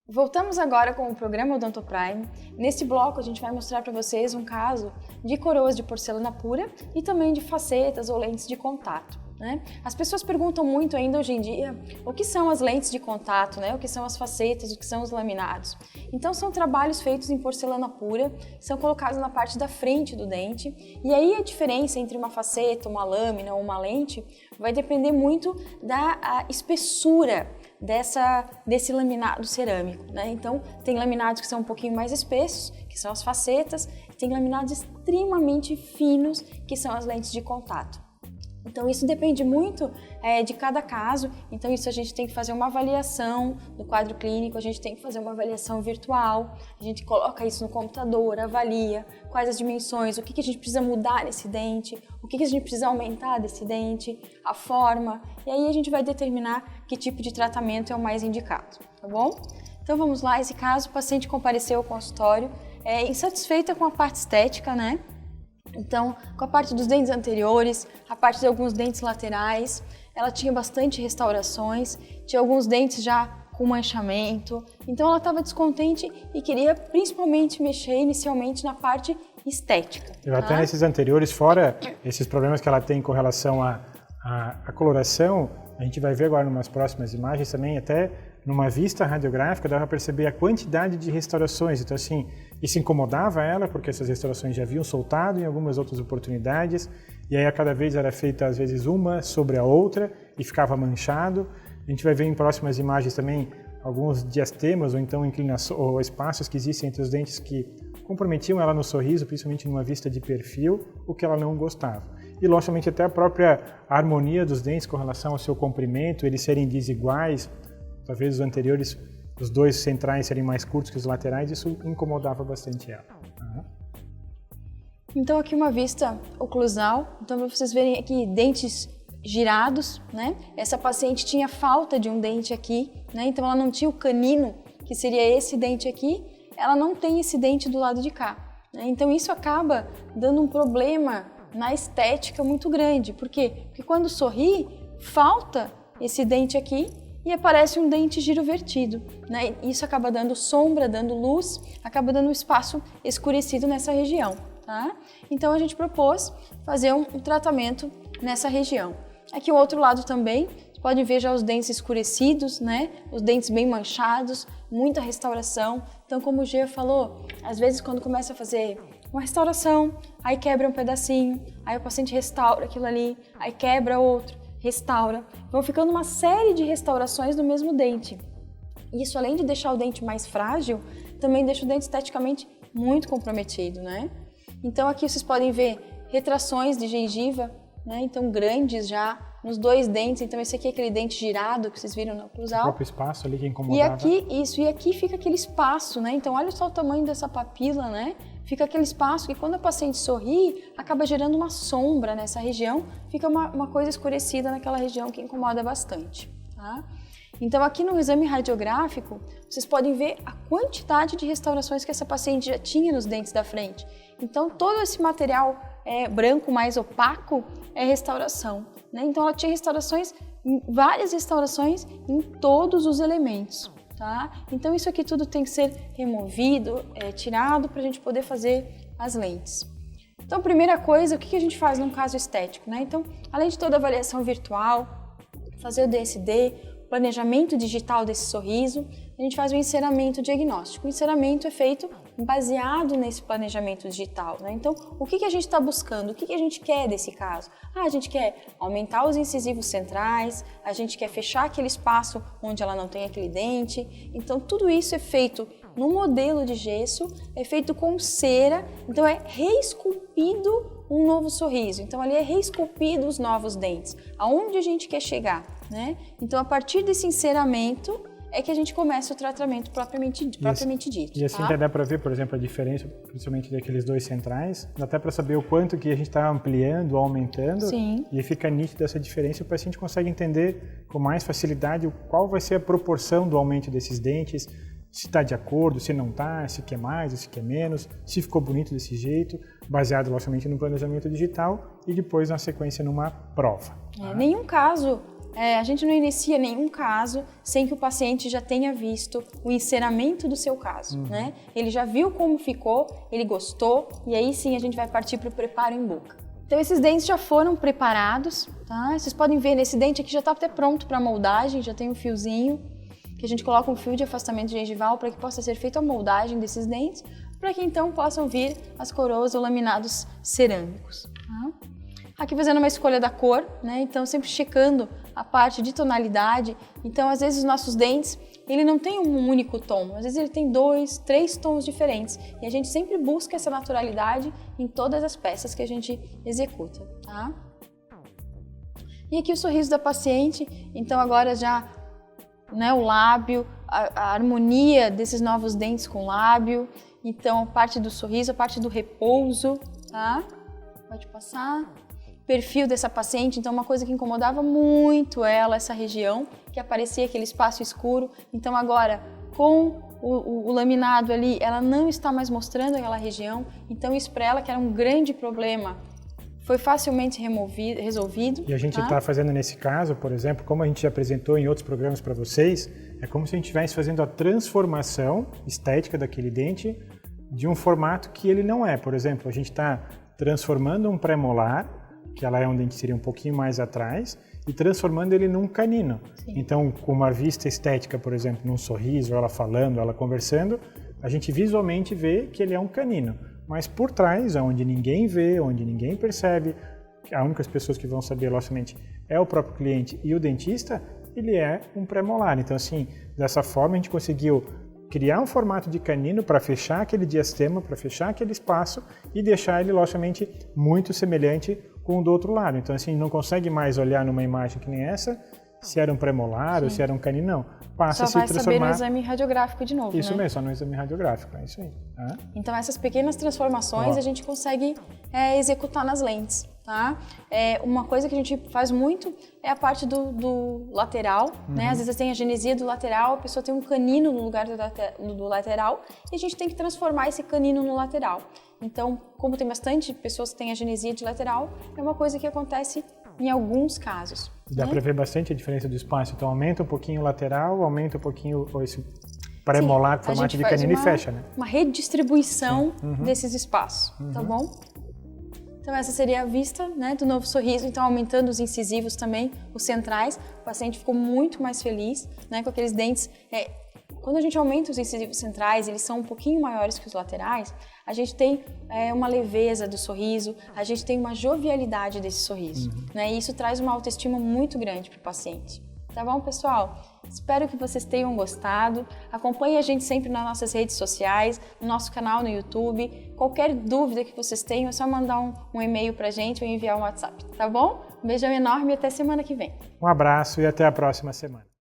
Voltamos agora com o programa Odonto Prime. Neste bloco a gente vai mostrar para vocês um caso de coroas de porcelana pura e também de facetas ou lentes de contato, né? As pessoas perguntam muito ainda hoje em dia o que são as lentes de contato, né? O que são as facetas, o que são os laminados. Então são trabalhos feitos em porcelana pura, são colocados na parte da frente do dente, e aí a diferença entre uma faceta, uma lâmina ou uma lente vai depender muito da espessura desse laminado cerâmico, né? Então, tem laminados que são um pouquinho mais espessos, que são as facetas, tem laminados extremamente finos, que são as lentes de contato. Então, isso depende muito de cada caso, então isso a gente tem que fazer uma avaliação do quadro clínico, a gente tem que fazer uma avaliação virtual, a gente coloca isso no computador, avalia quais as dimensões, o que a gente precisa mudar nesse dente, o que a gente precisa aumentar desse dente, a forma, e aí a gente vai determinar que tipo de tratamento é o mais indicado, tá bom? Então vamos lá, esse caso, o paciente compareceu ao consultório, insatisfeita com a parte estética, né? Então, com a parte dos dentes anteriores, a parte de alguns dentes laterais, ela tinha bastante restaurações, tinha alguns dentes já com manchamento, então ela estava descontente e queria principalmente mexer inicialmente na parte estética. Até nesses anteriores, fora esses problemas que ela tem com relação à coloração, a gente vai ver agora em umas próximas imagens também, até numa vista radiográfica, dá para perceber a quantidade de restaurações. Então, assim, isso incomodava ela, porque essas restaurações já haviam soltado em algumas outras oportunidades, e aí a cada vez era feita, às vezes, uma sobre a outra, e ficava manchado. A gente vai ver em próximas imagens também alguns diastemas, ou então inclinações, ou espaços que existem entre os dentes que comprometiam ela no sorriso, principalmente numa vista de perfil, o que ela não gostava. E, logicamente, até a própria harmonia dos dentes com relação ao seu comprimento, eles serem desiguais, talvez os anteriores, os dois centrais serem mais curtos que os laterais, isso incomodava bastante ela. Então aqui uma vista oclusal, então para vocês verem aqui dentes girados, né? Essa paciente tinha falta de um dente aqui, né? Então ela não tinha o canino, que seria esse dente aqui, ela não tem esse dente do lado de cá, né? Então isso acaba dando um problema na estética muito grande. Por quê? Porque quando sorri, falta esse dente aqui, e aparece um dente girovertido, né? Isso acaba dando sombra, dando luz, acaba dando um espaço escurecido nessa região, tá? Então a gente propôs fazer um tratamento nessa região. Aqui o outro lado também, vocês podem ver já os dentes escurecidos, né? Os dentes bem manchados, muita restauração. Então, como o Gia falou, às vezes quando começa a fazer uma restauração, aí quebra um pedacinho, aí o paciente restaura aquilo ali, aí quebra outro, restaura, vão ficando uma série de restaurações do mesmo dente. Isso, além de deixar o dente mais frágil, também deixa o dente esteticamente muito comprometido, né? Então aqui vocês podem ver retrações de gengiva, né? Então grandes já nos dois dentes. Então esse aqui é aquele dente girado que vocês viram no oclusal. O próprio espaço ali que incomodava. E aqui fica aquele espaço, né? Então olha só o tamanho dessa papila, né? Fica aquele espaço que quando a paciente sorri, acaba gerando uma sombra nessa região, fica uma coisa escurecida naquela região que incomoda bastante, tá? Então aqui no exame radiográfico, vocês podem ver a quantidade de restaurações que essa paciente já tinha nos dentes da frente. Então todo esse material branco mais opaco é restauração, né? Então ela tinha restaurações, várias restaurações em todos os elementos. Tá? Então isso aqui tudo tem que ser removido, tirado para a gente poder fazer as lentes. Então, primeira coisa, o que a gente faz num caso estético, né? Então, além de toda a avaliação virtual, fazer o DSD, planejamento digital desse sorriso, a gente faz o enceramento diagnóstico. O enceramento é feito baseado nesse planejamento digital, né? Então, o que a gente está buscando? O que a gente quer desse caso? A gente quer aumentar os incisivos centrais, a gente quer fechar aquele espaço onde ela não tem aquele dente. Então, tudo isso é feito no modelo de gesso, é feito com cera, então é reesculpido um novo sorriso. Então, ali é reesculpido os novos dentes. Aonde a gente quer chegar, né? Então, a partir desse enceramento, é que a gente começa o tratamento propriamente dito. E assim tá? dá para ver, por exemplo, a diferença, principalmente daqueles dois centrais, dá até para saber o quanto que a gente está ampliando, aumentando, Sim. E fica nítida essa diferença, o paciente consegue entender com mais facilidade qual vai ser a proporção do aumento desses dentes, se está de acordo, se não está, se quer mais, se quer menos, se ficou bonito desse jeito, baseado, logicamente, no planejamento digital e depois, na sequência, numa prova. Nenhum caso a gente não inicia nenhum caso sem que o paciente já tenha visto o enceramento do seu caso, né? Ele já viu como ficou, ele gostou, e aí sim a gente vai partir para o preparo em boca. Então esses dentes já foram preparados, tá? Vocês podem ver, nesse dente aqui já está até pronto para moldagem, já tem um fiozinho, que a gente coloca um fio de afastamento gengival para que possa ser feita a moldagem desses dentes, para que então possam vir as coroas ou laminados cerâmicos, tá? Aqui fazendo uma escolha da cor, né? Então sempre checando a parte de tonalidade. Então às vezes os nossos dentes, ele não tem um único tom, às vezes ele tem 2, 3 tons diferentes. E a gente sempre busca essa naturalidade em todas as peças que a gente executa, tá? E aqui o sorriso da paciente, então agora já, né, o lábio, a harmonia desses novos dentes com o lábio. Então a parte do sorriso, a parte do repouso, tá? Pode passar. Perfil dessa paciente, então uma coisa que incomodava muito ela, essa região, que aparecia aquele espaço escuro. Então agora, com o laminado ali, ela não está mais mostrando aquela região. Então isso para ela, que era um grande problema, foi facilmente resolvido. E a gente está fazendo nesse caso, por exemplo, como a gente já apresentou em outros programas para vocês, é como se a gente estivesse fazendo a transformação estética daquele dente de um formato que ele não é. Por exemplo, a gente está transformando um pré-molar, que ela é um dente que seria um pouquinho mais atrás, e transformando ele num canino. Sim. Então, com uma vista estética, por exemplo, num sorriso, ela falando, ela conversando, a gente visualmente vê que ele é um canino. Mas por trás, onde ninguém vê, onde ninguém percebe, as únicas pessoas que vão saber, logicamente, é o próprio cliente e o dentista, ele é um pré-molar. Então, assim, dessa forma a gente conseguiu criar um formato de canino para fechar aquele diastema, para fechar aquele espaço e deixar ele, logicamente, muito semelhante com o do outro lado. Então, assim, não consegue mais olhar numa imagem que nem essa, se era um pré-molar ou se era um canino, não. Passa a se transformar... Só vai saber no exame radiográfico de novo, Isso né? mesmo, só no exame radiográfico, é isso aí. Tá? Então, essas pequenas transformações a gente consegue executar nas lentes, tá? Uma coisa que a gente faz muito é a parte do lateral, né? Às vezes tem a genesia do lateral, a pessoa tem um canino no lugar do lateral e a gente tem que transformar esse canino no lateral. Então, como tem bastante pessoas que têm a genesia de lateral, é uma coisa que acontece em alguns casos. Dá para ver bastante a diferença do espaço. Então, aumenta um pouquinho o lateral, aumenta um pouquinho esse pré-molar, formato de canino e fecha, né? Uma redistribuição desses espaços, tá bom? Então, essa seria a vista, né, do novo sorriso. Então, aumentando os incisivos também, os centrais. O paciente ficou muito mais feliz, né, com aqueles dentes... Quando a gente aumenta os incisivos centrais, eles são um pouquinho maiores que os laterais, a gente tem uma leveza do sorriso, a gente tem uma jovialidade desse sorriso, né? E isso traz uma autoestima muito grande para o paciente. Tá bom, pessoal? Espero que vocês tenham gostado. Acompanhe a gente sempre nas nossas redes sociais, no nosso canal no YouTube. Qualquer dúvida que vocês tenham, é só mandar um e-mail para a gente ou enviar um WhatsApp, tá bom? Um beijão enorme e até semana que vem. Um abraço e até a próxima semana.